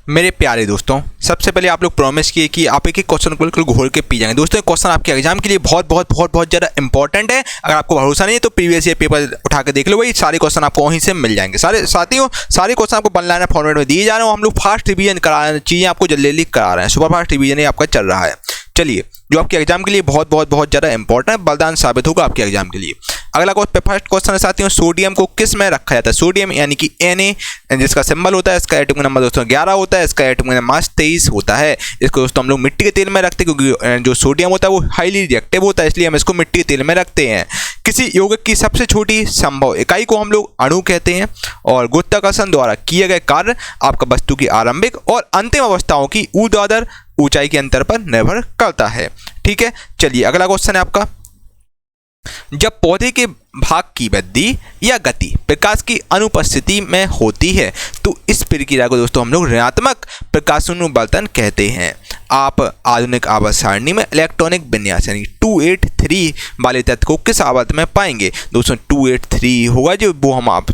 मेरे प्यारे दोस्तों, सबसे पहले आप लोग प्रॉमिस किए कि आप एक एक क्वेश्चन को बिल्कुल घोल के पी जाएंगे। दोस्तों, क्वेश्चन आपके एग्जाम के लिए बहुत बहुत बहुत बहुत ज़्यादा इंपॉर्टेंट है। अगर आपको भरोसा नहीं है तो प्रीवियस ईयर पेपर उठा के देख लो, वही सारे क्वेश्चन आपको वहीं से मिल जाएंगे। साथियों, सारे क्वेश्चन आपको वन लाइनर फॉर्मेट में दिए जा रहे हैं। हम लोग फास्ट रिवीजन करा रहे हैं, चीज़ें आपको जल्दी जल्दी करा रहे हैं। सुपर फास्ट रिवीजन ही आपका चल रहा है। चलिए, जो आपके एग्जाम के लिए बहुत बहुत बहुत ज़्यादा इंपॉर्टेंट बलिदान साबित होगा आपके एग्जाम के लिए। अगला फर्स्ट क्वेश्चन है साथियों, सोडियम को किस में रखा जाता है? सोडियम यानी कि Na, जिसका सिंबल होता है, इसका एटॉमिक नंबर दोस्तों 11 होता है, इसका एटॉमिक नंबर मास 23 होता है। इसको दोस्तों हम लोग मिट्टी के तेल में रखते हैं, क्योंकि जो सोडियम होता है वो हाईली रिएक्टिव होता है, इसलिए हम इसको मिट्टी के तेल में रखते हैं। किसी यौगिक की सबसे छोटी संभव इकाई को हम लोग अणु कहते हैं, और गुरुत्वाकर्षण द्वारा किए गए कार्य आपका वस्तु की आरंभिक और अंतिम अवस्थाओं की ऊर्ध्वाधर ऊंचाई के अंतर पर निर्भर करता है। ठीक है, चलिए अगला क्वेश्चन है आपका, जब पौधे के भाग की वृद्धि या गति प्रकाश की अनुपस्थिति में होती है तो इस प्रक्रिया को दोस्तों हम लोग ऋणात्मक प्रकाशानुवर्तन कहते हैं। आप आधुनिक आवर्त सारणी में इलेक्ट्रॉनिक विन्यास यानी 283 वाले तत्व को किस आवर्त में पाएंगे? दोस्तों 283 होगा जो वो हम आप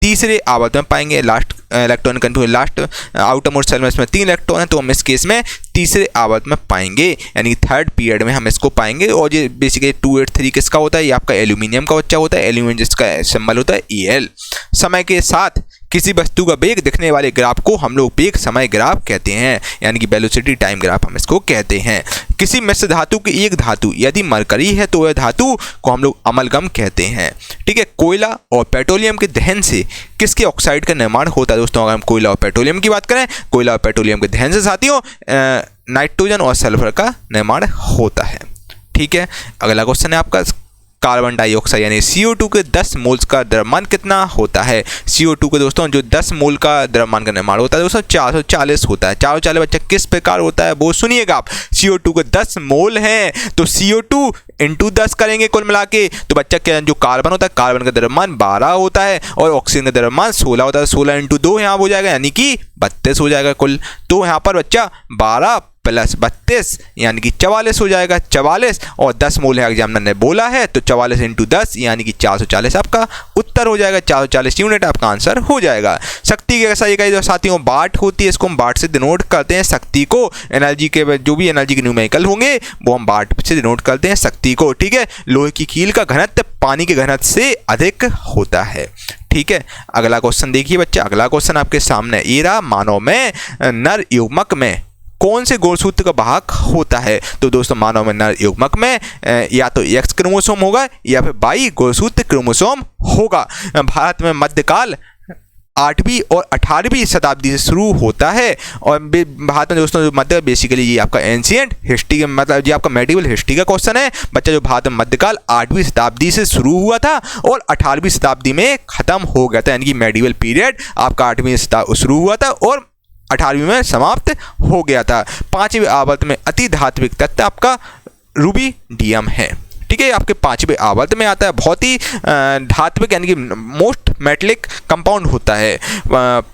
तीसरे आवर्त में पाएंगे। Last electronic control last outermost cell में इसमें 3 इलेक्ट्रॉन है, तो हम इस केस में तीसरे आवर्त में पाएंगे, यानी थर्ड पीरियड में हम इसको पाएंगे। और ये बेसिकली 283 किसका होता है? ये आपका एल्यूमिनियम का बच्चा होता है, एल्यूमिनियम जिसका सिंबल होता है Al। समय के साथ किसी वस्तु का वेग दिखने वाले ग्राफ को हम लोग वेग समय ग्राफ कहते हैं, यानी कि वेलोसिटी टाइम ग्राफ हम इसको कहते हैं। किसी मिश्र धातु की एक धातु यदि मरकरी है तो वह धातु को हम लोग अमलगम कहते हैं। ठीक है, कोयला और पेट्रोलियम के दहन से किसके ऑक्साइड का निर्माण होता है? दोस्तों, अगर हम कोयला और पेट्रोलियम की बात करें, कोयला और पेट्रोलियम के दहन से साथियों नाइट्रोजन और सल्फर का निर्माण होता है। ठीक है, अगला क्वेश्चन है आपका, कार्बन डाइऑक्साइड यानी CO2 के 10 मोल्स का द्रव्यमान कितना होता है? CO2 के दोस्तों जो 10 मोल का द्रव्यमान का निर्माण होता है दोस्तों 440 होता है। 440 बच्चा किस प्रकार होता है वो सुनिएगा आप। CO2 के 10 मोल हैं तो CO2 इंटू 10 करेंगे कुल मिला के, तो बच्चा क्या जो कार्बन होता है, कार्बन का द्रव्यमान 12 होता है और ऑक्सीजन का द्रव्यमान 16 होता है। 16 इंटू 2 यहाँ हो जाएगा, यानी कि 32 हो जाएगा कुल। तो यहाँ पर बच्चा 12 प्लस 32 यानी कि 44 हो जाएगा। 44 और 10 मोल है एग्जामिनर ने बोला है, तो 44 इंटू 10 यानी कि 440 आपका उत्तर हो जाएगा। 440 यूनिट आपका आंसर हो जाएगा। शक्ति की ऐसा इकाई जो साथियों वाट होती है, इसको हम वाट से डिनोट करते हैं शक्ति को। एनर्जी के जो भी एनर्जी के न्यूमेरिकल होंगे वो हम वाट से डिनोट करते हैं शक्ति को। ठीक है, लोहे की कील का घनत्व पानी के घनत्व से अधिक होता है। ठीक है, अगला क्वेश्चन देखिए बच्चा। अगला क्वेश्चन आपके सामने ये रहा, मानव में नर युग्मक में कौन से गुणसूत्र का वाहक होता है? तो दोस्तों मानव में नर युग्मक में या तो X क्रोमोसोम होगा या फिर Y गुणसूत्र क्रोमोसोम होगा। भारत में मध्यकाल 8वीं और 18वीं शताब्दी से शुरू होता है, और भारत में दोस्तों जो मध्य बेसिकली ये आपका एंशिएंट हिस्ट्री मतलब ये आपका मेडिवल हिस्ट्री का क्वेश्चन है बच्चा। जो भारत में मध्यकाल 8वीं शताब्दी से शुरू हुआ था और 18वीं शताब्दी में खत्म हो गया था, यानी कि मेडिवल पीरियड आपका 8वीं शुरू हुआ था और 18वीं में समाप्त हो गया था। 5वें आवर्त में अति धात्विक तत्व आपका रूबिडियम है। ठीक है, आपके 5वें आवर्त में आता है, बहुत ही धात्विक यानी कि मोस्ट मेटलिक कंपाउंड होता है।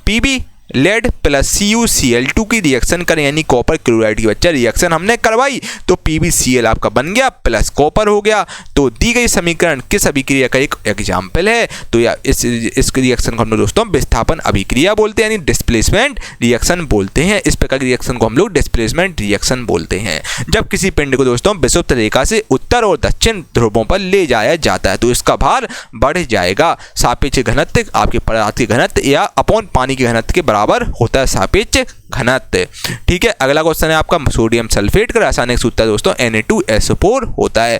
Pb लेड प्लस CuCl2 की रिएक्शन करें, यानी कॉपर क्लोराइड की बच्चा रिएक्शन हमने करवाई तो PbCl आपका बन गया प्लस कॉपर हो गया। तो दी गई समीकरण किस अभिक्रिया का एक एग्जाम्पल है? तो या इस रिएक्शन को हम लोग दोस्तों विस्थापन अभिक्रिया बोलते हैं, यानी डिस्प्लेसमेंट रिएक्शन बोलते हैं। इस प्रकार की रिएक्शन को हम लोग डिस्प्लेसमेंट रिएक्शन बोलते हैं। जब किसी पिंड को दोस्तों विषुवत रेखा से उत्तर और दक्षिण ध्रुवों पर ले जाया जाता है तो इसका भार बढ़ जाएगा। सापेक्ष घनत्व आपके पदार्थ के घनत्व या अपॉन पानी के घनत्व के बराबर होता है सापेक्ष घनत्व। ठीक है, अगला क्वेश्चन है आपका, सोडियम सल्फेट का रासायनिक सूत्र दोस्तों Na2SO4 होता है।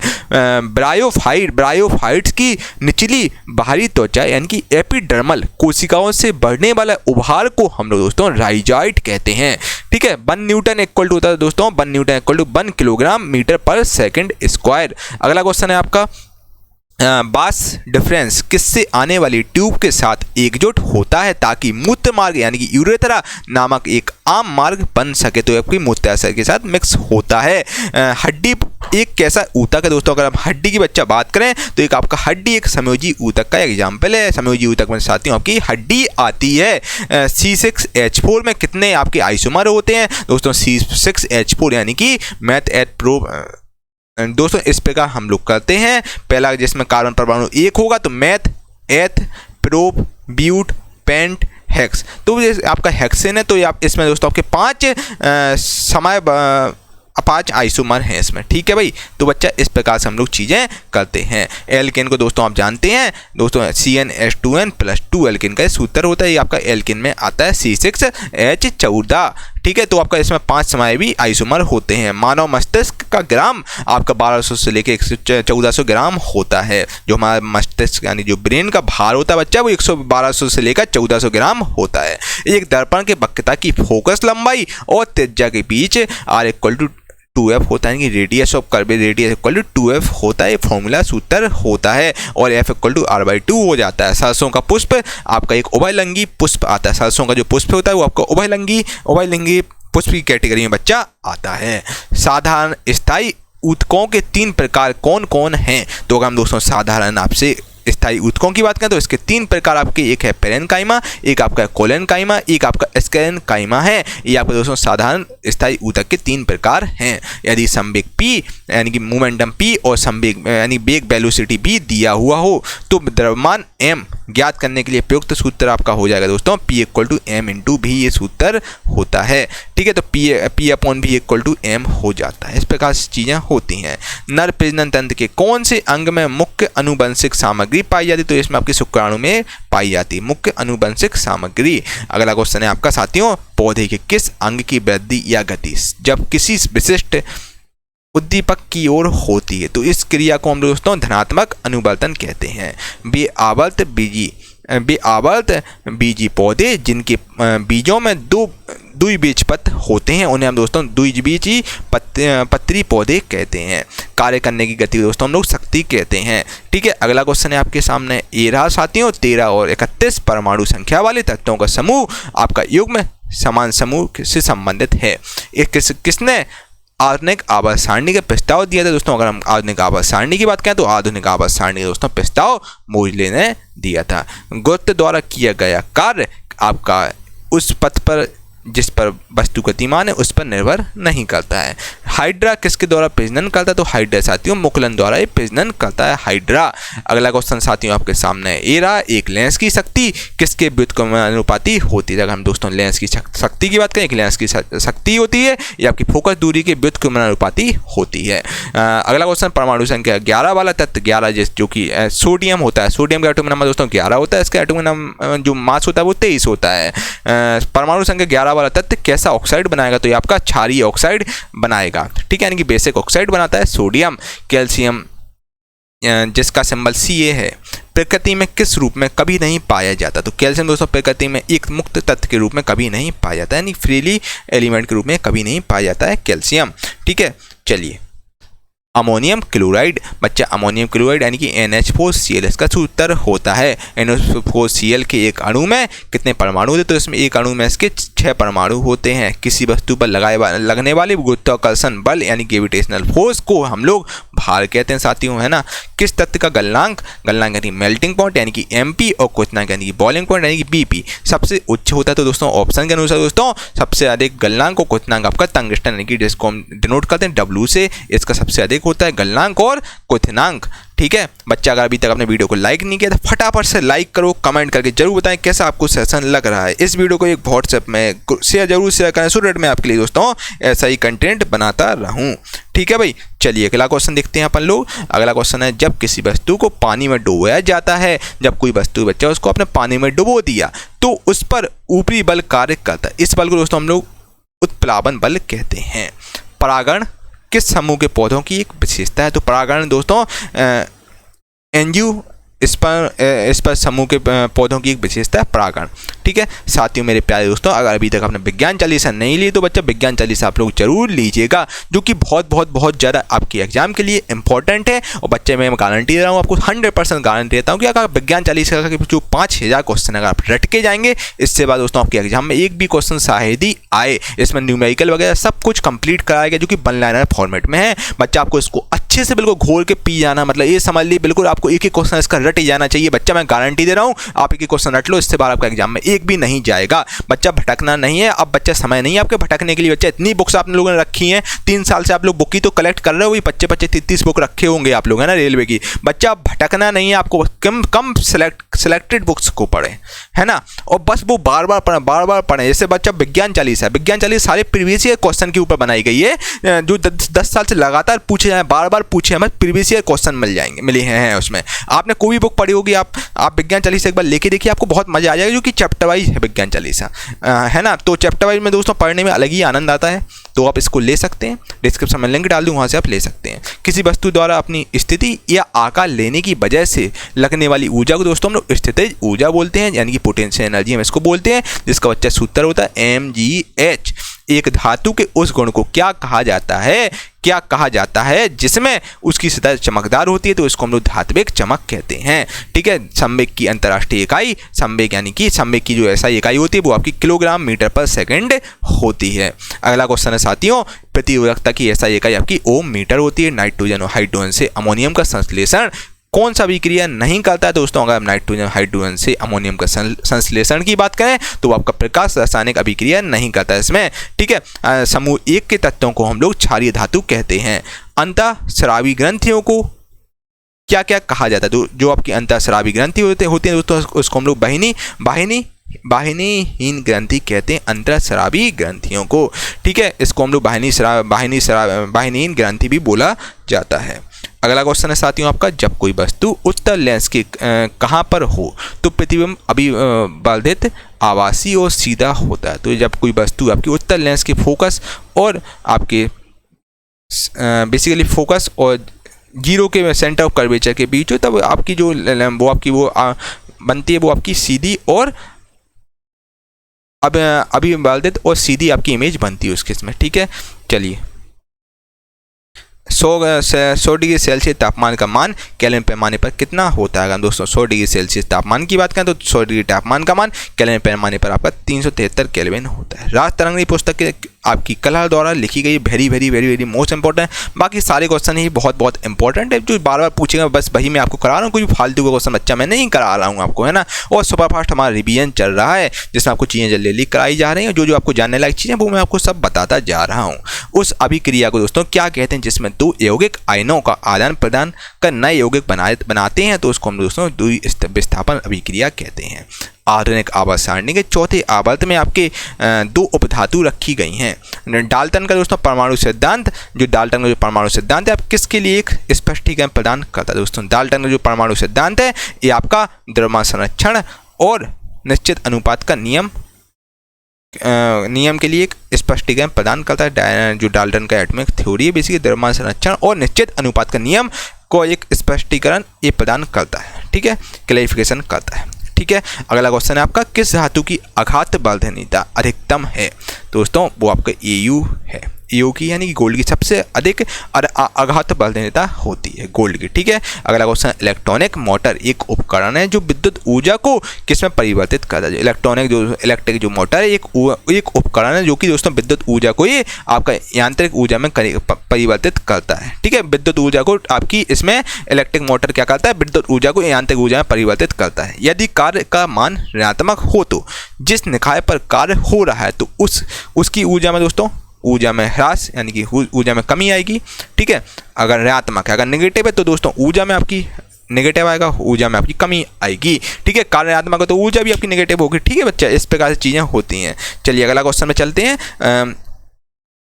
ब्रायोफाइट्स की निचली बाहरी त्वचा यानी कि एपिडर्मल कोशिकाओं से बढ़ने वाला उभार को हम लोग दोस्तों राइजाइट कहते हैं। ठीक है, 1 न्यूटन इक्वल टू होता है दोस्तों 1 newton equal to 1 kilogram metre per second square. अगला क्वेश्चन है आपका, बास डिफरेंस किससे आने वाली ट्यूब के साथ एकजुट होता है ताकि मूत्र मार्ग यानी कि यूरेथ्रा नामक एक आम मार्ग बन सके? तो आपकी मूत्राशय के साथ मिक्स होता है। हड्डी एक कैसा ऊतक है दोस्तों? अगर हम हड्डी की बच्चा बात करें तो एक आपका हड्डी एक समयोजी ऊतक का एग्जाम्पल है। समयोजी ऊतक में साथियों आपकी हड्डी आती है। C6H4 में कितने आपके आइसोमर होते हैं? दोस्तों C6H4 यानी कि मैथ एट प्रो दोस्तों इस प्रकार हम लोग करते हैं। पहला जिसमें कार्बन परमाणु 1 होगा तो मैथ एथ प्रोप ब्यूट पेंट हेक्स। तो ये आपका हेक्सेन है, तो ये आप इसमें दोस्तों आपके 5 आइसोमर हैं इसमें, ठीक है भाई। तो बच्चा इस प्रकार से हम लोग चीज़ें करते हैं। एल्केन को दोस्तों आप जानते हैं दोस्तों, CnH2n+2 एल्केन का सूत्र होता है, ये आपका एल्केन में आता है C6H14, ठीक है। तो आपका इसमें 5 समायोगी आइसोमर होते हैं। मानव मस्तिष्क का ग्राम आपका 1200 से लेकर 1400 ग्राम होता है। जो हमारा मस्तिष्क यानी जो ब्रेन का भार होता है बच्चा, वो 1200 से लेकर 1400 ग्राम होता है। एक दर्पण के वक्रता की फोकस लंबाई और त्रिज्या के बीच R=2f होता है, radius of curve radius =2f होता है, ये फॉर्मूला सूत्र होता है। और F=r/2 हो जाता है। सरसों का पुष्प आपका एक उभयलिंगी पुष्प आता है। सरसों का जो पुष्प होता है वो आपका उभयलिंगी पुष्प की कैटेगरी में बच्चा आता है। साधारण स्थायी ऊतकों के 3 प्रकार कौन कौन हैं? तो अगर हम दोस्तों साधारण आपसे स्थायी ऊतकों की बात करें तो इसके 3 प्रकार आपके, एक है पेरेन्काइमा, एक आपका कोलेनकाइमा, एक आपका स्क्लेरेन्काइमा है। ये आपके दोस्तों साधारण स्थायी ऊतक के 3 प्रकार हैं। यदि संवेग P यानी कि मोमेंटम P और संवेग यानी वेग वेलोसिटी B दिया हुआ हो तो द्रव्यमान M ज्ञात करने के लिए प्रयुक्त सूत्र आपका हो जाएगा दोस्तों P=m/v, ये सूत्र होता है, ठीक है। तो P/v=m हो जाता है। इस प्रकार से चीज़ें होती हैं। नर प्रजनन तंत्र के कौन से अंग में मुख्य अनुवंशिक सामग्री पाई जाती है? तो इसमें आपके शुक्राणु में पाई जाती है मुख्य अनुवंशिक सामग्री। अगला क्वेश्चन है आपका साथियों, पौधे के किस अंग की वृद्धि या गति जब किसी विशिष्ट उद्दीपक की ओर होती है? तो इस क्रिया को हम दोस्तों धनात्मक अनुवर्तन कहते हैं। बेआवर्त बीजी पौधे जिनके बीजों में द्विबीजपत्र होते हैं उन्हें हम दोस्तों द्विबीजी पत्री पौधे कहते हैं। कार्य करने की गति दोस्तों हम लोग शक्ति कहते हैं, ठीक है। अगला क्वेश्चन है आपके सामने, ये रहा साथियों 13 और 31 परमाणु संख्या वाले तत्वों का समूह आपका युग्म समान समूह से संबंधित है। किसने आधुनिक आवास सारणी का प्रस्ताव दिया था दोस्तों? अगर हम आधुनिक आवास सारणी की बात करें तो आधुनिक आवास सारणी दोस्तों प्रस्ताव मोजले ने दिया था। गुरुत्व द्वारा किया गया कार्य आपका उस पथ पर जिस पर वस्तु गतिमान है उस पर निर्भर नहीं करता है। हाइड्रा किसके द्वारा प्रजनन करता है? तो हाइड्रा साथियों मुकुलन द्वारा ये प्रजनन करता है हाइड्रा। अगला क्वेश्चन साथियों आपके सामने ये रहा, एक लेंस की शक्ति किसके व्युत्क्रमानुपाती होती है? अगर हम दोस्तों लेंस की शक्ति की बात करें, एक लेंस की शक्ति होती है ये आपकी फोकस दूरी के व्युत्क्रमानुपाती होती है। अगला क्वेश्चन परमाणु संख्या 11 वाला तत्व 11 जो कि सोडियम होता है। सोडियम का एटॉमिक नंबर दोस्तों 11 होता है, इसका एटॉमिक नंबर जो मास होता है वो 23 होता है। परमाणु संख्या 11 वाला तत्व कैसा ऑक्साइड बनाएगा? तो ये आपका क्षारीय ऑक्साइड बनाएगा, ठीक है, यानी कि बेसिक ऑक्साइड बनाता है सोडियम। कैल्शियम जिसका सिंबल Ca है प्रकृति में किस रूप में कभी नहीं पाया जाता? तो कैल्शियम दोस्तों प्रकृति में एक मुक्त तत्व के रूप में कभी नहीं पाया जाता है, यानी फ्रीली एलिमेंट के रूप में कभी नहीं पाया जाता है कैल्शियम, ठीक है। चलिए अमोनियम क्लोराइड बच्चा, अमोनियम क्लोराइड यानी कि NH4Cl इसका सूत्र होता है। NH4Cl के एक अणु में कितने परमाणु होते? तो इसमें एक अणु में इसके 6 परमाणु होते हैं। किसी वस्तु पर लगने वाले गुरुत्वाकर्षण बल यानी ग्रेविटेशनल फोर्स को हम लोग भार कहते हैं साथियों, है ना। किस तत्व का गलनांक यानी मेल्टिंग पॉइंट यानी कि MP और क्वथनांक यानी कि बॉइलिंग पॉइंट यानी कि BP सबसे उच्च होता है? तो दोस्तों ऑप्शन के अनुसार दोस्तों सबसे अधिक गलनांक और क्वथनांक आपका टंगस्टन यानी कि जिसको हम डिनोट करते हैं W से, इसका सबसे अधिक होता है गलनांक और क्वथनांक, ठीक है। बच्चा अगर अभी तक आपने वीडियो को लाइक नहीं किया तो फटाफट से लाइक करो, कमेंट करके जरूर बताएं कैसा आपको सेशन लग रहा है। इस वीडियो को एक व्हाट्सएप में जरूर शेयर करें सो दैट मैं आपके लिए दोस्तों ऐसा ही कंटेंट बनाता रहूं, ठीक है भाई। चलिए अगला क्वेश्चन देखते हैं अपन लोग। अगला क्वेश्चन है, जब किसी वस्तु को पानी में डुबोया जाता है, जब कोई वस्तु बच्चा उसको अपने पानी में डुबो दिया तो उस पर ऊपरी बल कार्य करता है। इस बल को दोस्तों हम लोग उत्प्लावन बल कहते हैं। परागण किस समूह के पौधों की एक विशेषता है? तो परागण दोस्तों इस पर समूह के पौधों की एक विशेषता है परागण, ठीक है। साथियों मेरे प्यारे दोस्तों, अगर अभी तक आपने विज्ञान चालीसा नहीं ली तो बच्चा विज्ञान चालीसा आप लोग जरूर लीजिएगा, जो कि बहुत ज़्यादा आपके एग्जाम के लिए इंपॉर्टेंट है। और बच्चे मैं गारंटी दे रहा हूँ आपको, 100% गारंटी देता हूँ कि अगर विज्ञान चालीसा का जो 5000 क्वेश्चन अगर आप रट के जाएंगे, इससे बाद दोस्तों आपके एग्जाम में एक भी क्वेश्चन शायद ही आए। इसमें न्यूमेरिकल वगैरह सब कुछ कंप्लीट कराया गया जो कि वन लाइनर फॉर्मेट में है। बच्चा आपको इसको अच्छे से बिल्कुल घोल के पी जाना, मतलब ये समझ ली बिल्कुल आपको एक क्वेश्चन इसका रट ही जाना चाहिए बच्चा, मैं गारंटी दे रहा हूँ। आप एक क्वेश्चन रट लो, इससे बार आपका एग्जाम में एक भी नहीं जाएगा। बच्चा भटकना नहीं है, अब बच्चा समय नहीं है आपके भटकने के लिए। बच्चा इतनी बुक्स आप लोगों ने रखी हैं, 3 साल से आप लोग बुक ही तो कलेक्ट कर रहे हो, 25-30 बुक रखे होंगे आप लोग, है ना, रेलवे की। बच्चा भटकना नहीं है आपको, कम सेलेक्टेड बुक्स को पढ़ें, है ना, और बस वो बार बार पढ़ें। जैसे बच्चा विज्ञान चालीसा सारे प्रीवियस ईयर क्वेश्चन के ऊपर बनाई गई है, जो 10 साल से लगातार पूछे जाए, बार बार पूछे, हमें प्रीवियस ईयर क्वेश्चन मिले हैं उसमें। आपने कोई भी बुक पढ़ी होगी, आप विज्ञान चालीसा एक बार लेके देखिए, आपको बहुत मजा आ जाएगा, जो कि चैप्टर वाइज है विज्ञान चालीसा, है ना। तो चैप्टर वाइज में दोस्तों पढ़ने में अलग ही आनंद आता है, तो आप इसको ले सकते हैं। डिस्क्रिप्शन में लिंक डाल दूँ, वहाँ से आप ले सकते हैं। किसी वस्तु द्वारा अपनी स्थिति या आकार लेने की वजह से लगने वाली ऊर्जा को दोस्तों हम लोग स्थितिज ऊर्जा बोलते हैं, यानी कि पोटेंशियल एनर्जी हम इसको बोलते हैं, जिसका बच्चा सूत्र होता है mgh। एक धातु के उस गुण को क्या कहा जाता है जिसमें उसकी सतह चमकदार होती है, तो इसको हम लोग धात्विक चमक कहते हैं। ठीक है। संवेग की अंतर्राष्ट्रीय इकाई संवेग, यानी कि संवेग की जो ऐसा इकाई होती है वो आपकी किलोग्राम मीटर पर सेकंड होती है। अगला क्वेश्चन है साथियों, प्रतिरोधकता की ऐसा इकाई आपकी ओम मीटर होती है। नाइट्रोजन और हाइड्रोजन से अमोनियम का संश्लेषण कौन सा अभिक्रिया नहीं करता है दोस्तों? अगर नाइट्रोजन हाइड्रोजन से अमोनियम का संश्लेषण की बात करें तो वो आपका प्रकाश रासायनिक अभिक्रिया नहीं करता है इसमें। ठीक है। समूह 1 के तत्वों को हम लोग क्षारीय धातु कहते हैं। अंतःस्रावी ग्रंथियों को क्या क्या कहा जाता है? तो जो आपकी अंतःस्रावी ग्रंथि होती है दोस्तों, उसको हम लोग वाहिनीहीन ग्रंथि कहते हैं, अंतःस्रावी ग्रंथियों को। ठीक है। इसको हम लोग वाहिनीहीन ग्रंथि भी बोला जाता है। अगला क्वेश्चन है साथियों आपका, जब कोई वस्तु उत्तल लेंस के कहाँ पर हो तो प्रतिबिंब अभिबाधित आभासी और सीधा होता है। तो जब कोई वस्तु आपकी उत्तल लेंस के फोकस और आपके बेसिकली फोकस और जीरो के सेंटर ऑफ कर्वेचर के बीच हो, तब आपकी जो बनती है वो आपकी सीधी और अभिबाधित और सीधी आपकी इमेज बनती है उस केस में। ठीक है। चलिए, 100 डिग्री सेल्सियस तापमान का मान केल्विन पैमाने पर कितना होता है? अगर दोस्तों 100 डिग्री सेल्सियस तापमान की बात करें तो 100 डिग्री तापमान का मान केल्विन पैमाने पर आपका 373 केल्विन होता है। राज तरंगिणी पुस्तक के आपकी कला द्वारा लिखी गई वेरी मोस्ट इंपॉर्टेंट। बाकी सारे क्वेश्चन ही बहुत इंपॉर्टेंट है, जो बार बार पूछेगा, बस वही मैं आपको करा रहा हूँ। कोई फालतू का क्वेश्चन बच्चा मैं नहीं करा रहा हूँ आपको, है ना। और सुपरफास्ट हमारा रिवीजन चल रहा है, जिसमें आपको चीज़ें जल्दी कराई जा रही हैं। जो आपको जानने लायक चीज़ें वो मैं आपको सब बताता जा रहा हूँ। उस अभिक्रिया को दोस्तों क्या कहते हैं जिसमें 2 यौगिक आयनों का आदान प्रदान कर नए यौगिक बनाते हैं? तो उसको हम दोस्तों द्विविस्थापन अभिक्रिया कहते हैं। आधुनिक आवर्त सारणी के चौथे आवर्त में आपके 2 उपधातु रखी गई हैं। डाल्टन का दोस्तों परमाणु सिद्धांत, जो डाल्टन का जो परमाणु सिद्धांत है, आप किसके लिए एक स्पष्टीकरण प्रदान करता है? दोस्तों डाल्टन का जो परमाणु सिद्धांत है ये आपका द्रव्यमान संरक्षण और निश्चित अनुपात का नियम के लिए एक स्पष्टीकरण प्रदान करता है। जो डाल्टन का एटॉमिक थ्योरी है, बेसिकली द्रव्यमान संरक्षण और निश्चित अनुपात का नियम को एक स्पष्टीकरण ये प्रदान करता है। ठीक है। क्लैरिफिकेशन करता है। ठीक है। अगला क्वेश्चन है आपका, किस धातु की आघात बलधनीता अधिकतम है? दोस्तों वो आपका Au है। Au की यानी कि गोल्ड की सबसे अधिक आघात बलधनीता होती है गोल्ड की। ठीक है। अगला क्वेश्चन, इलेक्ट्रॉनिक मोटर एक उपकरण है जो विद्युत ऊर्जा को किसमें परिवर्तित करता है? इलेक्ट्रिक जो मोटर है एक उपकरण है जो कि दोस्तों विद्युत ऊर्जा को ये आपका यांत्रिक ऊर्जा में परिवर्तित करता है। ठीक है। विद्युत ऊर्जा को आपकी इसमें इलेक्ट्रिक मोटर क्या करता है? विद्युत ऊर्जा को यांत्रिक ऊर्जा में परिवर्तित करता है। यदि कार्य का मान ऋणात्मक हो तो जिस निकाय पर कार्य हो रहा है तो उसकी ऊर्जा में दोस्तों ऊर्जा में ह्रास यानी कि ऊर्जा में कमी आएगी। ठीक है। अगर ऋणात्मक है, अगर नेगेटिव है तो दोस्तों ऊर्जा में आपकी नेगेटिव आएगा, ऊर्जा में आपकी कमी आएगी। ठीक है। कार्य ऋणात्मक है तो ऊर्जा भी आपकी नेगेटिव होगी। ठीक है बच्चा, इस प्रकार से चीज़ें होती हैं। चलिए अगला क्वेश्चन में चलते हैं।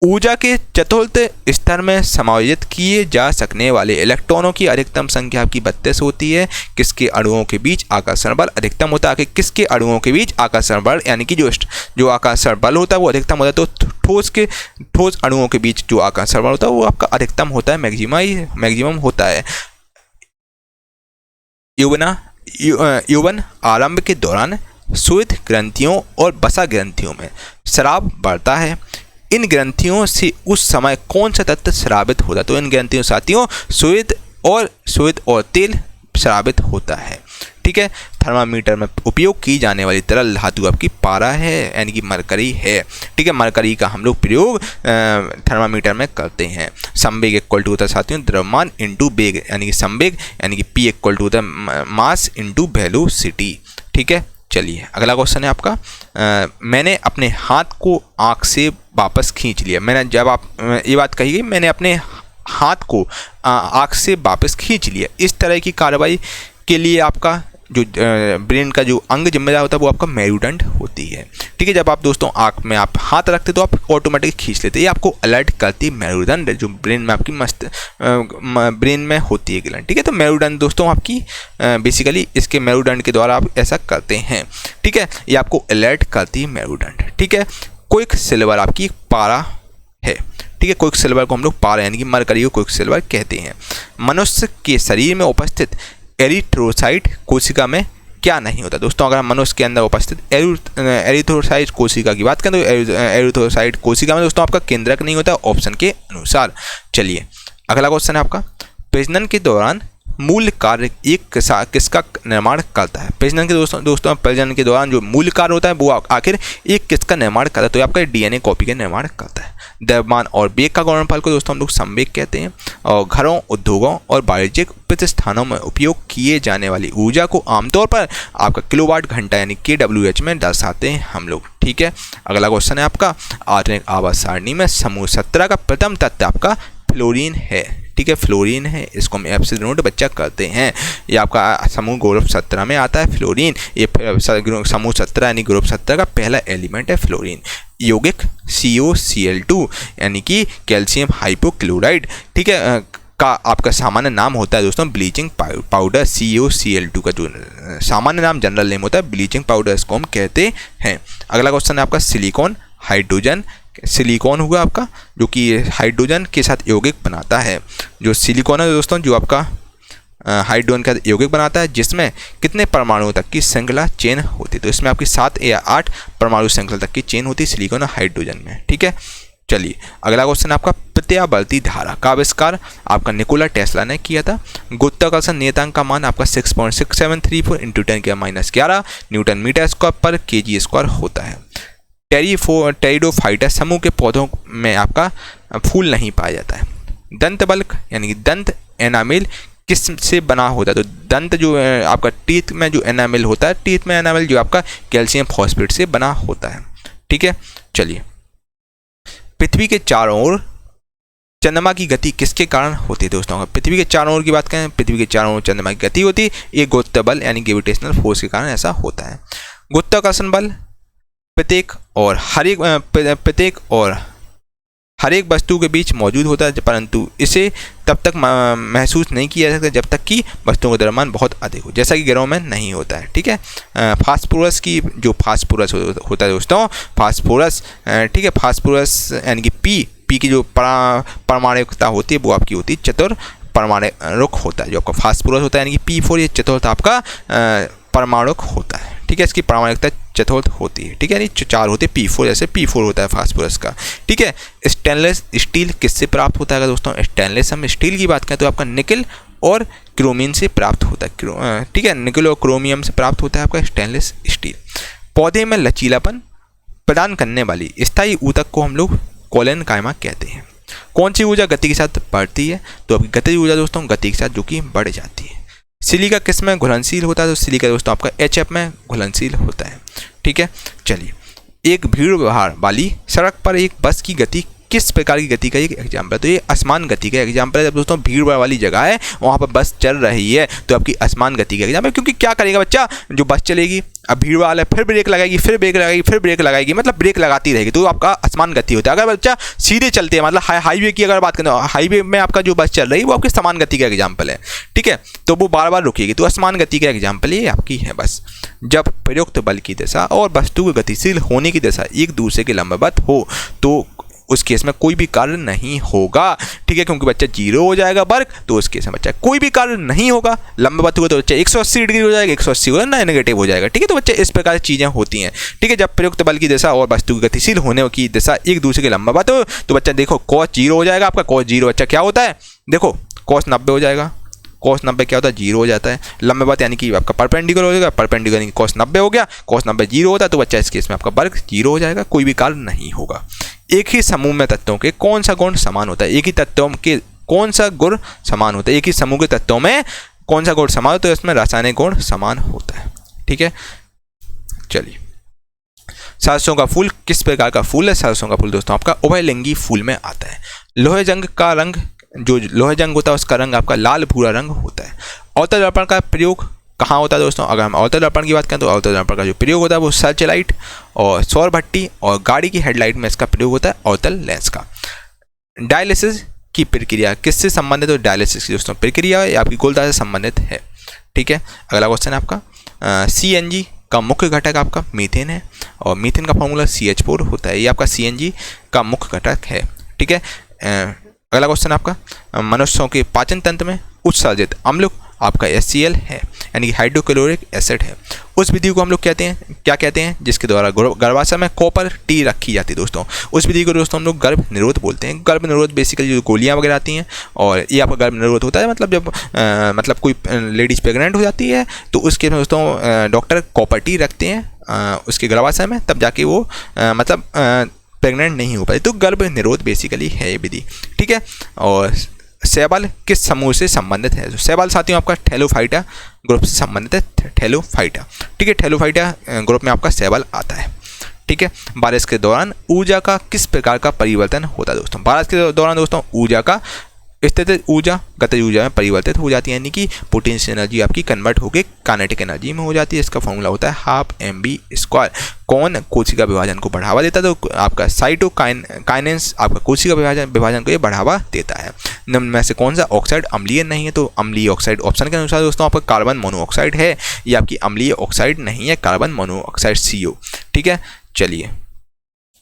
ऊर्जा के चतुर्थ स्तर में समायोजित किए जा सकने वाले इलेक्ट्रॉनों की अधिकतम संख्या आपकी 32 होती है। किसके अणुओं के बीच आकर्षण बल अधिकतम होता है? किसके अणुओं के बीच आकर्षण बल यानी कि जो आकर्षण बल होता है वो अधिकतम होता है? तो ठोस अणुओं के बीच जो आकर्षण बल होता है वो आपका अधिकतम होता है, मैक्सिमम होता है। यौवन आरंभ के दौरान स्वेद ग्रंथियों और वसा ग्रंथियों में स्राव बढ़ता है। इन ग्रंथियों से उस समय कौन सा तत्व स्रावित होता है? तो इन ग्रंथियों साथियों स्वेद और तेल स्रावित होता है। ठीक है। थर्मामीटर में उपयोग की जाने वाली तरल धातु आपकी पारा है यानी कि मरकरी है, ठीक है। मरकरी का हम लोग प्रयोग थर्मामीटर में करते हैं। संवेग इक्वल टू होता है साथियों द्रव्यमान इंटू वेग यानी कि संवेग यानी कि P इक्वल टू होता है मास इंटू वेलोसिटी, ठीक है। चलिए अगला क्वेश्चन है आपका, मैंने अपने हाथ को आँख से वापस खींच लिया। मैंने जब आप ये बात कही गई मैंने अपने हाथ को आँख से वापस खींच लिया, इस तरह की कार्रवाई के लिए आपका जो ब्रेन का जो अंग जिम्मेदार होता है वो आपका मेरुदंड होती है, ठीक है। जब आप दोस्तों आँख में आप हाथ रखते तो आप ऑटोमेटिक खींच लेते, ये आपको अलर्ट करती है मेरुदंड जो ब्रेन में आपकी ब्रेन में होती है ग्लैंड, ठीक है। तो मेरुदंड दोस्तों आपकी बेसिकली इसके मेरुदंड के द्वारा आप ऐसा करते हैं, ठीक है। ये आपको अलर्ट करती है मेरुदंड, ठीक है। क्विक सिल्वर आपकी एक पारा है, ठीक है। क्विक सिल्वर को हम लोग पारा यानी कि मरकरी को क्विक सिल्वर कहते हैं। मनुष्य के शरीर में उपस्थित एरिथ्रोसाइट कोशिका में क्या नहीं होता दोस्तों? अगर हम मनुष्य के अंदर उपस्थित एरिथ्रोसाइट कोशिका की बात करें तो एरिथ्रोसाइट कोशिका में दोस्तों आपका केंद्रक नहीं होता ऑप्शन के अनुसार। चलिए अगला क्वेश्चन है आपका, प्रजनन के दौरान मूल कार्य एक किसका निर्माण करता है? प्रजनन के दोस्तों प्रजनन के दौरान जो मूल कार्य होता है वो आखिर एक किसका निर्माण करता है? तो आपका DNA कॉपी का निर्माण करता है। द्रव्यमान और वेग का गुणनफल को दोस्तों हम लोग संवेग कहते हैं। और घरों, उद्योगों और वाणिज्यिक प्रतिष्ठानों में उपयोग किए जाने वाली ऊर्जा को आमतौर पर आपका किलोवाट घंटा यानी kWh में दर्शाते हैं हम लोग, ठीक है। अगला क्वेश्चन है आपका, आधुनिक आवास सारणी में समूह 17 का प्रथम तत्व आपका फ्लोरीन है, ठीक है। फ्लोरीन है, इसको हम एफ से नोट बच्चा करते हैं। ये आपका समूह ग्रुप 17 में आता है फ्लोरीन। ये समूह 17 यानी ग्रुप 17 का पहला एलिमेंट है फ्लोरीन। यौगिक COCl2 यानी कि कैल्शियम हाइपोक्लोराइड, ठीक है, का आपका सामान्य नाम होता है दोस्तों ब्लीचिंग पाउडर। COCl2 का जो सामान्य नाम जनरल नेम होता है ब्लीचिंग पाउडर, इसको हम कहते हैं। अगला क्वेश्चन है आपका, सिलिकॉन हाइड्रोजन, सिलिकॉन हुआ आपका जो कि हाइड्रोजन के साथ यौगिक बनाता है। जो सिलिकॉन है दोस्तों जो आपका हाइड्रोजन का यौगिक बनाता है, जिसमें कितने परमाणु तक की श्रृंखला चेन होती है? तो इसमें आपकी 7 या 8 परमाणु श्रृंखला तक की चेन होती है सिलिकॉन और हाइड्रोजन में, ठीक है। चलिए अगला क्वेश्चन आपका, प्रत्यावर्ती धारा का आविष्कार आपका निकोला टेस्ला ने किया था। गुरुत्वाकर्षण नियतांक का मान आपका 6.6734 × 10⁻11 न्यूटन मीटर स्क्वायर पर kg² होता है। टेरिडोफाइटा समूह के पौधों में आपका फूल नहीं पाया जाता है। दंत बल्क यानी कि दंत एनामेल किस से बना होता है? तो दंत जो आपका टीथ में जो एनामेल होता है, टीथ में एनामेल जो आपका कैल्शियम फॉस्फेट से बना होता है, ठीक है। चलिए, पृथ्वी के चारों ओर चंद्रमा की गति किसके कारण होती है दोस्तों? पृथ्वी के चारों ओर की बात करें, पृथ्वी के चारों ओर चंद्रमा की गति होती है, ये गुरुत्व बल यानी ग्रेविटेशनल फोर्स के कारण ऐसा होता है। गुरुत्वाकर्षण बल प्रत्येक और हर एक वस्तु के बीच मौजूद होता है, परंतु इसे तब तक महसूस नहीं किया जा सकता जब तक कि वस्तुओं का द्रव्यमान बहुत अधिक हो, जैसा कि ग्रहों में नहीं होता है, ठीक है। फास्फोरस की जो फास्फोरस होता है दोस्तों, फास्फोरस, ठीक है, फास्फोरस यानी कि पी की जो परमाणुकता होती है वो आपकी होती है चतुर परमाणुक होता है। जो आपका फास्फोरस होता है यानी कि P4, ये चतुर्थ आपका परमाणुक होता है, ठीक है। इसकी परमाणुकता चतुर्थ होती है, ठीक है, यानी 4 होते हैं, P4 जैसे P4 होता है फास्फोरस का, ठीक है। स्टेनलेस स्टील किससे प्राप्त होता है दोस्तों? स्टेनलेस हम स्टील की बात करें तो आपका निकल और क्रोमियम से प्राप्त होता है, ठीक है, निकल और क्रोमियम से प्राप्त होता है आपका स्टेनलेस स्टील। पौधे में लचीलापन प्रदान करने वाली स्थायी ऊतक को हम लोग कोलेनकाइमा कहते हैं। कौन सी ऊर्जा गति के साथ बढ़ती है? तो आपकी गतिज ऊर्जा दोस्तों गति के साथ जो कि बढ़ जाती है। सिलिका किस में घुलनशील होता है? तो सिलिका दोस्तों आपका HF में घुलनशील होता है, ठीक है। चलिए, एक भीड़ भाड़ वाली सड़क पर एक बस की गति किस प्रकार की गति का एक एग्जाम्पल है? तो ये असमान गति का एग्जाम्पल है। जब दोस्तों भीड़ भाड़ वाली जगह है वहाँ पर बस चल रही है तो आपकी असमान गति का एग्जाम्पल है, क्योंकि क्या करेगा बच्चा, जो बस चलेगी अब भीड़ वाला है, फिर ब्रेक लगाएगी, फिर ब्रेक लगाएगी, फिर ब्रेक लगाएगी, मतलब ब्रेक लगाती रहेगी, तो आपका असमान गति होता है। अगर बच्चा सीधे चलते हैं, मतलब हाईवे की अगर बात करें, हाईवे में आपका जो बस चल रही है वो आपकी समान गति का एग्जाम्पल है, ठीक है, तो वो बार बार रुकेगी, तो असमान गति का एग्जाम्पल ये आपकी है बस। जब प्रयुक्त बल की दिशा और वस्तु के गतिशील होने की दिशा एक दूसरे के लंबवत हो तो उस केस में कोई भी कार्य नहीं होगा, ठीक है, क्योंकि बच्चा 0 हो जाएगा वर्ग, तो उस केस में बच्चा कोई भी कार्य नहीं होगा। लंबवत हुआ तो बच्चा 180 डिग्री हो जाएगा, 180 हो जाएगा, नेगेटिव हो जाएगा, ठीक है। तो बच्चे इस प्रकार की चीज़ें होती हैं, ठीक है। जब प्रयुक्त बल की दिशा और वस्तु की गतिशील होने की दिशा एक दूसरे के लंबवत हो तो बच्चा देखो cos 0 हो जाएगा, आपका cos 0 बच्चा क्या होता है, देखो cos 90 हो जाएगा, cos 90 क्या होता है, 0 हो जाता है। लंबवत यानी कि आपका परपेंडिकुलर हो जाएगा, परपेंडिकुलर यानी कि cos 90 हो गया, cos 90 0 होता है, तो बच्चा इस केस में आपका वर्ग 0 हो जाएगा, कोई भी कार्य नहीं होगा। एक ही समूह में तत्वों के कौन सा गुण समान होता है, एक ही तत्वों के कौन सा गुण समान होता है, एक ही समूह के तत्वों में कौन सा गुण समान होता है, इसमें रासायनिक गुण समान होता है। ठीक है, चलिए सरसों का फूल किस प्रकार का फूल है। सरसों का फूल दोस्तों आपका उभयलिंगी फूल में आता है। लोहे जंग का रंग, जो लोहे जंग होता है उसका रंग आपका लाल भूरा रंग होता है। अवतल दर्पण का प्रयोग कहाँ होता है दोस्तों, अगर हम अवतल दर्पण की बात करें तो अवतल दर्पण का जो प्रयोग होता है वो सर्च लाइट और सौर भट्टी और गाड़ी की हेडलाइट में इसका प्रयोग होता है अवतल लेंस का। डायलिसिस की प्रक्रिया किससे संबंधित है, तो डायलिसिस की दोस्तों प्रक्रिया आपकी गोलता से संबंधित है। ठीक है, अगला क्वेश्चन है आपका CNG का मुख्य घटक आपका मीथेन है और मीथेन का फॉर्मूला CH4 होता है, ये आपका CNG का मुख्य घटक है। ठीक है, अगला क्वेश्चन आपका मनुष्यों के पाचन तंत्र में उत्सर्जित अम्ल आपका HCl है, यानी कि हाइड्रोक्लोरिक एसिड है। उस विधि को हम लोग कहते हैं, क्या कहते हैं, जिसके द्वारा गर्भाशय में कॉपर टी रखी जाती है दोस्तों, उस विधि को दोस्तों हम लोग गर्भ निरोध बोलते हैं। गर्भ निरोध बेसिकली जो गोलियां वगैरह आती हैं, और ये आपका गर्भ निरोध होता है मतलब जब मतलब कोई लेडीज प्रेग्नेंट हो जाती है तो उसके में दोस्तों डॉक्टर कॉपर टी रखते हैं उसके गर्भाशय में, तब जाके वो मतलब प्रेग्नेंट नहीं हो पाती, तो गर्भ निरोध बेसिकली है ये विधि। ठीक है, और शैवाल किस समूह से संबंधित है, शैवाल साथियों आपका थैलोफाइटा ग्रुप से संबंधित है, थैलोफाइटा। ठीक है, थैलोफाइटा ग्रुप में आपका शैवाल आता है। ठीक है, बारिश के दौरान ऊर्जा का किस प्रकार का परिवर्तन होता है दोस्तों, बारिश के दौरान दोस्तों ऊर्जा का स्थितिज ऊर्जा गतिज ऊर्जा में परिवर्तित हो जाती है, यानी कि पोटेंशियल एनर्जी आपकी कन्वर्ट होकर काइनेटिक एनर्जी में हो जाती है। इसका फॉर्मूला होता है 12mv²। कौन कोशिका विभाजन को बढ़ावा देता है, तो आपका साइटोकाइनेंस आपका कोशिका विभाजन को ये बढ़ावा देता है। निम्न में से कौन सा ऑक्साइड अम्लीय नहीं है, तो अम्लीय ऑक्साइड ऑप्शन के अनुसार दोस्तों आपका कार्बन मोनोऑक्साइड है, ये आपकी अम्लीय ऑक्साइड नहीं है, कार्बन मोनोऑक्साइड CO। ठीक है, चलिए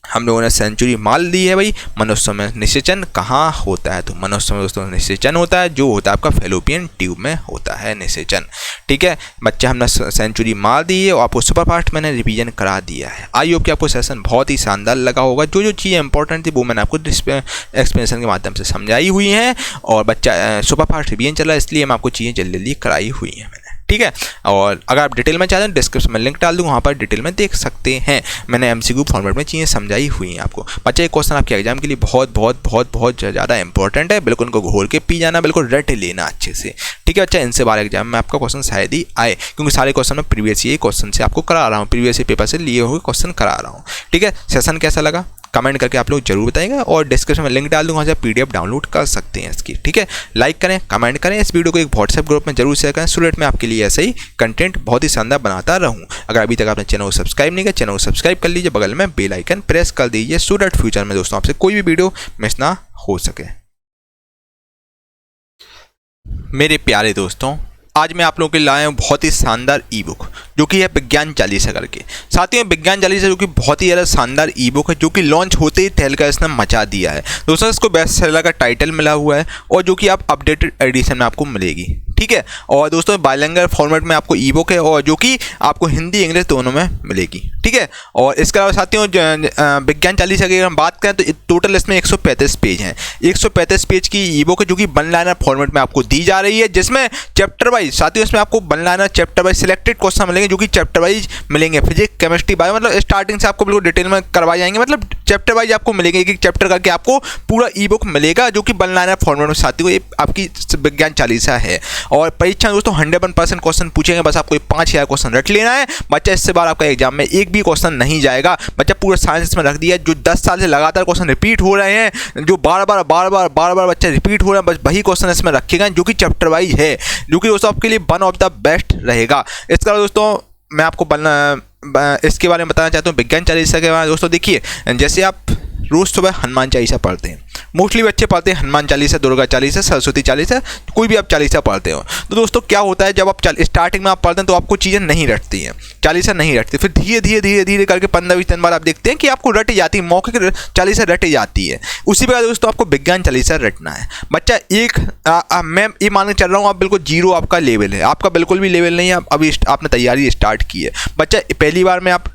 हम लोगों ने सेंचुरी माल दी है भाई। मनुष्य में निषेचन कहाँ होता है, तो मनुष्य में दोस्तों निषेचन होता है जो होता है आपका फैलोपियन ट्यूब में होता है निषेचन। ठीक है बच्चे, हमने सेंचुरी माल दी है और आपको सुपरफास्ट मैंने रिवीजन करा दिया है। आई होप कि आपको सेशन बहुत ही शानदार लगा होगा। जो चीज़ें इंपॉर्टेंट थी वो मैंने आपको एक्सप्लेनेशन के माध्यम से समझाई हुई हैं, और बच्चा सुपरफास्ट रिवीजन चल रहा है इसलिए मैं आपको चीज़ें जल्दी जल्दी कराई हुई हैं मैंने। ठीक है, और अगर आप डिटेल में चाहते हैं डिस्क्रिप्शन में लिंक डाल दूँ, वहाँ पर डिटेल में देख सकते हैं। मैंने MCQ फॉर्मेट में चीज़ें समझाई हुई हैं आपको। बच्चे ये क्वेश्चन आपके एग्जाम के लिए बहुत बहुत बहुत बहुत ज़्यादा इंपॉर्टेंट है, बिल्कुल उनको घोल के पी जाना, बिल्कुल रट लेना अच्छे से। ठीक है बच्चा, इनसे बार एग्जाम में आपका क्वेश्चन शायद ही आए, क्योंकि सारे क्वेश्चन मैं प्रीवियस ईयर क्वेश्चन से आपको करा रहा हूँ, प्रीवियस ईयर पेपर से लिए हुए क्वेश्चन करा रहा हूँ। ठीक है, सेशन कैसा लगा कमेंट करके आप लोग जरूर बताइएगा, और डिस्क्रिप्शन में लिंक डाल दूंगा, वहाँ से PDF डाउनलोड कर सकते हैं इसकी। ठीक है, लाइक करें, कमेंट करें, इस वीडियो को एक व्हाट्सएप ग्रुप में जरूर शेयर करें, सो दैट मैं आपके लिए ऐसे ही कंटेंट बहुत ही शानदार बनाता रहूँ। अगर अभी तक आपने चैनल को सब्सक्राइब नहीं किया, चैनल को सब्सक्राइब कर लीजिए, बगल में बेल आइकन प्रेस कर दीजिए, सो दैट फ्यूचर में दोस्तों आपसे कोई भी वीडियो मिस ना हो सके। मेरे प्यारे दोस्तों, आज मैं आप लोगों के लिए लाया हूँ बहुत ही शानदार ई बुक, जो कि है विज्ञान चालीसा करके। साथियों विज्ञान चालीसा जो कि बहुत ही ज़्यादा शानदार ई बुक है, जो कि लॉन्च होते ही तहलका इसने मचा दिया है दोस्तों। इसको बेस्ट सेलर का टाइटल मिला हुआ है, और जो कि आप अपडेटेड एडिशन में आपको मिलेगी। ठीक है, और दोस्तों बाइलिंगुअल फॉर्मेट में आपको ई बुक है, और जो कि आपको हिंदी इंग्लिश दोनों में मिलेगी। ठीक है, और इसके अलावा साथियों विज्ञान चालीसा की अगर हम बात करें तो टोटल इसमें 135 पेज हैं। 135 पेज की ई बुक है, जो कि वन लाइनर फॉर्मेट में आपको दी जा रही है, जिसमें चैप्टर वाइज साथियों इसमें आपको one liner chapter wise selected question मिलेंगे, जो कि चैप्टर वाइज मिलेंगे। फिजिक्स केमिस्ट्री बायो मतलब स्टार्टिंग से आपको बिल्कुल डिटेल में करवाए जाएंगे, मतलब चैप्टर वाइज आपको मिलेंगे, एक एक चैप्टर करके आपको पूरा ई बुक मिलेगा, जो कि वन लाइनर फॉर्मेट में साथियों ये आपकी विज्ञान चालीसा है। और परीक्षा दोस्तों 100% क्वेश्चन पूछेंगे, बस आपको 5000 क्वेश्चन रट लेना है बच्चा। इससे बार आपका एग्जाम में एक भी क्वेश्चन नहीं जाएगा बच्चा, पूरा साइंस में रख दिया। जो 10 साल से लगातार क्वेश्चन रिपीट हो रहे हैं, जो बार बार बच्चा रिपीट हो रहे हैं, बस वही क्वेश्चन इसमें रखेगा, जो कि चैप्टर वाइज है, जो कि दोस्तों आपके लिए वन ऑफ द बेस्ट रहेगा। इसका दोस्तों मैं आपको इसके बारे में बताना चाहता हूँ, विज्ञान चालीसा के बारे में। दोस्तों देखिए, जैसे आप रोज़ सुबह हनुमान चालीसा पढ़ते हैं, मोस्टली बच्चे पढ़ते हैं हनुमान चालीसा, दुर्गा चालीसा, सरस्वती चालीसा, कोई भी आप चालीसा पढ़ते हो। तो दोस्तों क्या होता है, जब आप स्टार्टिंग में आप पढ़ते हैं तो आपको चीज़ें नहीं रटती हैं, चालीसा नहीं रटती, फिर धीरे धीरे करके 15-20 दिन बाद आप देखते हैं कि आपको रट जाती है, मौखिक चालीसा रट जाती है। उसी प्रकार दोस्तों आपको विज्ञान चालीसा रटना है बच्चा। मैं ये मान के चल रहा हूँ आप बिल्कुल जीरो आपका लेवल है, आपका बिल्कुल भी लेवल नहीं है, अभी आपने तैयारी स्टार्ट की है बच्चा। पहली बार में आप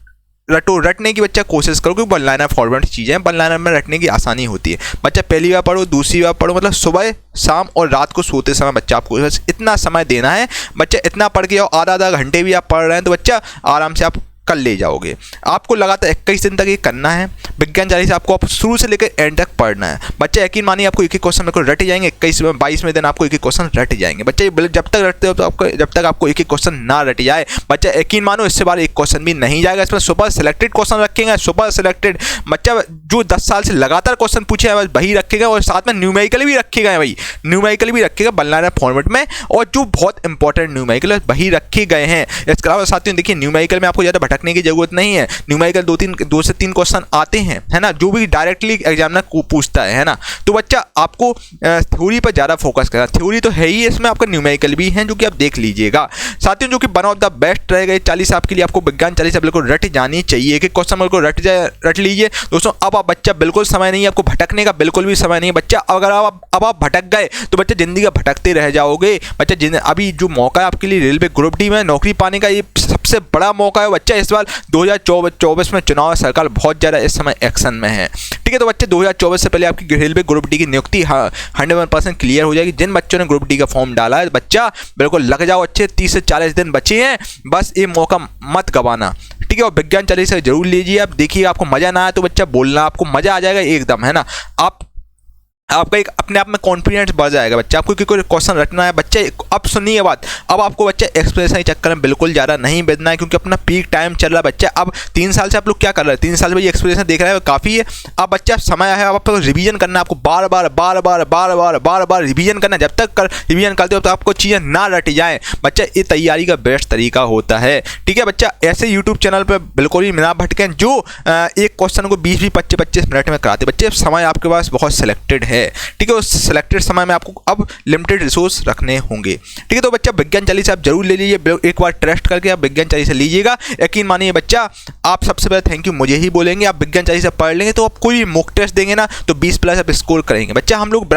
रटने की बच्चा कोशिश करो, क्योंकि वन लाइनर फॉर्मेट चीज़ें हैं, वन लाइनर में रटने की आसानी होती है। बच्चा पहली बार पढ़ो, दूसरी बार पढ़ो, मतलब सुबह शाम और रात को सोते समय बच्चा आपको बस इतना समय देना है। बच्चा इतना पढ़ के जाओ, आधा घंटे भी आप पढ़ रहे हैं तो बच्चा आराम से आप कर ले जाओगे। आपको लगातार 21 दिन तक ये करना है। विज्ञान चालीसा आपको आप शुरू से लेकर एंड तक पढ़ना है। बच्चे यकीन मानिए आपको एक क्वेश्चन में रट जाएंगे, 21वें दिन आपको एक क्वेश्चन रट जाएंगे। बच्चे जब तक रटते हो तो आपको, जब तक आपको एक क्वेश्चन ना रट जाए बच्चा यकीन मानो इससे बार एक क्वेश्चन भी नहीं जाएगा। इसमें सुपर सिलेक्टेड क्वेश्चन रखेंगे, सुपर सिलेक्टेड बच्चा जो 10 साल से लगातार क्वेश्चन पूछे हैं वही रखेगा, और साथ में न्यूमेरिकल भी रखेगा, भाई न्यूमेरिकल भी रखेगा वन लाइनर फॉर्मेट में, और जो बहुत इंपॉर्टेंट न्यूमेरिकल वही रखे गए हैं। इसके अलावा साथियों देखिए न्यूमेरिकल में आपको ज़्यादा भटकने की जरूरत नहीं है। न्यूमेरिकल 2 से 3 क्वेश्चन आते हैं, है ना, जो भी डायरेक्टली एग्जामिनर को पूछता है ना। तो बच्चा आपको थ्योरी पर ज़्यादा फोकस करना, थ्योरी तो है ही, इसमें आपका न्यूमेरिकल भी है जो कि आप देख लीजिएगा। साथियों जो कि वन ऑफ द बेस्ट रहेगा 40 आपके लिए, आपको विज्ञान 40 बिल्कुल रट जानी चाहिए। एक क्वेश्चन बिल्कुल रट लीजिए दोस्तों। अब आप बच्चा बिल्कुल समय नहीं है आपको भटकने का, बिल्कुल भी समय नहीं है बच्चा। अगर आप भटक गए तो बच्चा जिंदगी भटकते रह जाओगे बच्चा। अभी जो मौका है आपके लिए रेलवे ग्रुप डी में नौकरी पाने का, ये सबसे बड़ा मौका है बच्चा। इस बार 2024 में चुनाव सरकार बहुत ज़्यादा इस समय एक्शन में है, ठीक है। तो बच्चे 2024 से पहले आपकी रेलवे ग्रुप डी की नियुक्ति 100% क्लियर हो जाएगी। जिन बच्चों ने ग्रुप डी का फॉर्म डाला है बच्चा बिल्कुल लग जाओ, अच्छे 30 से 40 दिन बचे हैं, बस ये मौका मत गवाना, ठीक है। और विज्ञान चालीसा जरूर लीजिए। आप देखिए आपको मज़ा ना आए तो बच्चा बोलना, आपको मज़ा आ जाएगा एकदम, है ना। आपका एक अपने आप में कॉन्फिडेंस बढ़ जाएगा बच्चा। आपको कोई क्वेश्चन रटना है बच्चे, अब सुनिए बात, अब आपको बच्चा एक्सप्रेशन के चक्कर में बिल्कुल ज़्यादा नहीं बेचना है, क्योंकि अपना पीक टाइम चल रहा है बच्चा। अब 3 साल से आप लोग क्या कर रहे हैं, 3 साल में ये एक्सप्रेशन देख रहे हैं काफ़ी है। अब बच्चा समय है, अब आपको रिवीजन करना है, आपको बार बार रिवीजन करना है। जब तक रिवीजन करते हो तो आपको चीज़ें ना रट जाएँ बच्चा, ये तैयारी का बेस्ट तरीका होता है, ठीक है बच्चा। ऐसे यूट्यूब चैनल पर बिल्कुल भी ना भटकें जो एक क्वेश्चन को 20-25 मिनट में कराते बच्चे। समय आपके पास बहुत सिलेक्टेड है, ठीक है। उस सिलेक्टेड समय में आपको अब लिमिटेड रिसोर्स रखने होंगे, ठीक है। तो बच्चा विज्ञान चालीसा आप जरूर ले लीजिए, एक बार ट्रस्ट करके आप विज्ञान चालीसा लीजिएगा। यकीन मानिए बच्चा, आप सबसे पहले थैंक यू मुझे ही बोलेंगे। आप विज्ञान चालीसा पढ़ लेंगे तो आप कोई भी मॉक टेस्ट देंगे ना तो 20+ आप स्कोर करेंगे बच्चा। हम लोग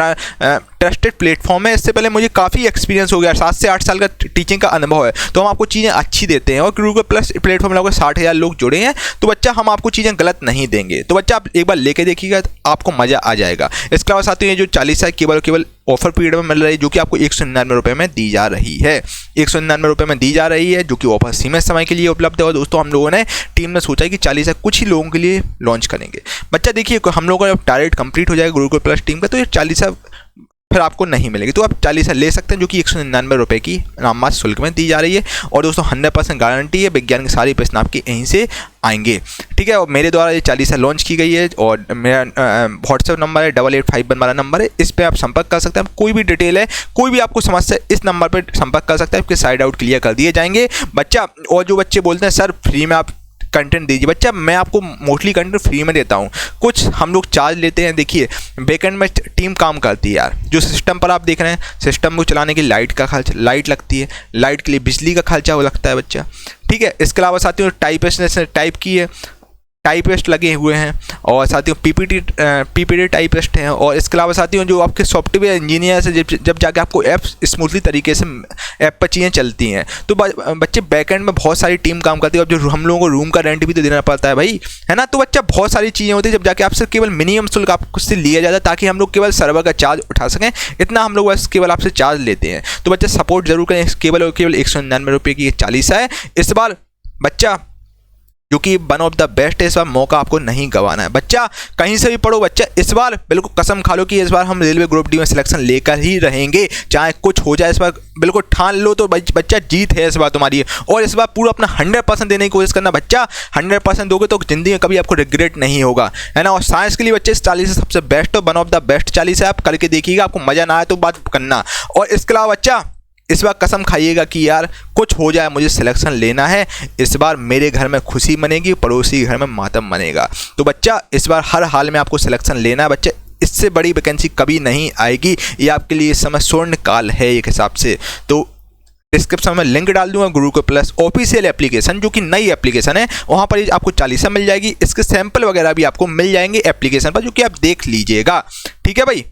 ट्रस्टेड प्लेटफॉर्म है, इससे पहले मुझे काफ़ी एक्सपीरियंस हो गया, 7 से 8 साल का टीचिंग का अनुभव है, तो हम आपको चीज़ें अच्छी देते हैं। और गूगल प्लस प्लेटफॉर्म में लगभग 60,000 लोग जुड़े हैं, तो बच्चा हम आपको चीज़ें गलत नहीं देंगे। तो बच्चा आप एक बार लेके देखिएगा तो आपको मज़ा आ जाएगा। इसके अलावा साथियों ये जो चालीसा केवल ऑफर पीरियड में मिल रही है, जो कि आपको 199 रुपये में दी जा रही है, 199 रुपये में दी जा रही है, जो कि ऑफर सीमित समय के लिए उपलब्ध है। और दोस्तों हम लोगों ने टीम ने सोचा कि चालीसा कुछ ही लोगों के लिए लॉन्च करेंगे बच्चा। देखिए हम लोगों का टारगेट कंप्लीट हो जाएगा गूगल प्लस टीम का, तो ये चालीसा फिर आपको नहीं मिलेगी, तो आप चालीसा ले सकते हैं, जो कि 199 रुपये की नाममात्र शुल्क में दी जा रही है। और दोस्तों 100% गारंटी है, विज्ञान के सारे प्रश्न आपके यहीं से आएंगे, ठीक है। और मेरे द्वारा ये चालीसा लॉन्च की गई है, और मेरा व्हाट्सएप नंबर है 8851 वाला नंबर है, इस पर आप संपर्क कर सकते हैं। कोई भी डिटेल है, कोई भी आपको समस्या इस नंबर पर संपर्क कर सकते हैं, आपके साइड आउट क्लियर कर दिए जाएंगे बच्चा। और जो बच्चे बोलते हैं सर फ्री में आप कंटेंट दीजिए, बच्चा मैं आपको मोस्टली कंटेंट फ्री में देता हूँ, कुछ हम लोग चार्ज लेते हैं। देखिए बैकएंड में टीम काम करती है यार, जो सिस्टम पर आप देख रहे हैं, सिस्टम को चलाने की लाइट का खर्च, लाइट लगती है, लाइट के लिए बिजली का खर्चा वो लगता है बच्चा, ठीक है। इसके अलावा साथियों टाइपिस्ट ने टाइप की है, टाइपिस्ट लगे हुए हैं, और साथियों पीपीटी टाइपिस्ट हैं। और इसके अलावा साथियों जो आपके सॉफ्टवेयर इंजीनियर से जब जाके आपको ऐप स्मूथली तरीके से ऐप पर चीज़ें चलती हैं, तो बच्चे बैकएंड में बहुत सारी टीम काम करती है। और जो हम लोगों को रूम का रेंट भी तो देना पड़ता है भाई, है ना। तो बच्चा बहुत सारी चीज़ें होती है, जब जाके आपसे केवल मिनिमम शुल्क आपसे लिया जाता है, ताकि हम लोग केवल सर्वर का चार्ज उठा सकें, इतना हम लोग बस केवल आपसे चार्ज लेते हैं। तो बच्चा सपोर्ट जरूर करें, केवल 199 रुपये की चालीसा है इस बार बच्चा, जो कि वन ऑफ द बेस्ट है। इस बार मौका आपको नहीं गंवाना है बच्चा, कहीं से भी पढ़ो बच्चा। इस बार बिल्कुल कसम खा लो कि इस बार हम रेलवे ग्रुप डी में सिलेक्शन लेकर ही रहेंगे, चाहे कुछ हो जाए। इस बार बिल्कुल ठान लो तो बच्चा जीत है इस बार तुम्हारी। और इस बार पूरा अपना 100% देने की कोशिश करना बच्चा, 100% दोगे तो जिंदगी में कभी आपको रिग्रेट नहीं होगा, है ना। और साइंस के लिए बच्चे 40 सबसे बेस्ट हो, वन ऑफ द बेस्ट 40 है। आप करके देखिएगा, आपको मज़ा ना आए तो बात करना। और इसके अलावा बच्चा इस बार कसम खाइएगा कि यार कुछ हो जाए मुझे सिलेक्शन लेना है, इस बार मेरे घर में खुशी मनेगी, पड़ोसी के घर में मातम मनेगा। तो बच्चा इस बार हर हाल में आपको सिलेक्शन लेना है बच्चे, इससे बड़ी वैकेंसी कभी नहीं आएगी। ये आपके लिए इस समय स्वर्ण काल है एक हिसाब से। तो डिस्क्रिप्शन में लिंक डाल दूंगा गूगल प्लस ऑफिशियल एप्लीकेशन, जो कि नई एप्लीकेशन है, वहाँ पर आपको चालीसा मिल जाएगी। इसके सैंपल वगैरह भी आपको मिल जाएंगे एप्लीकेशन पर, जो कि आप देख लीजिएगा, ठीक है भाई।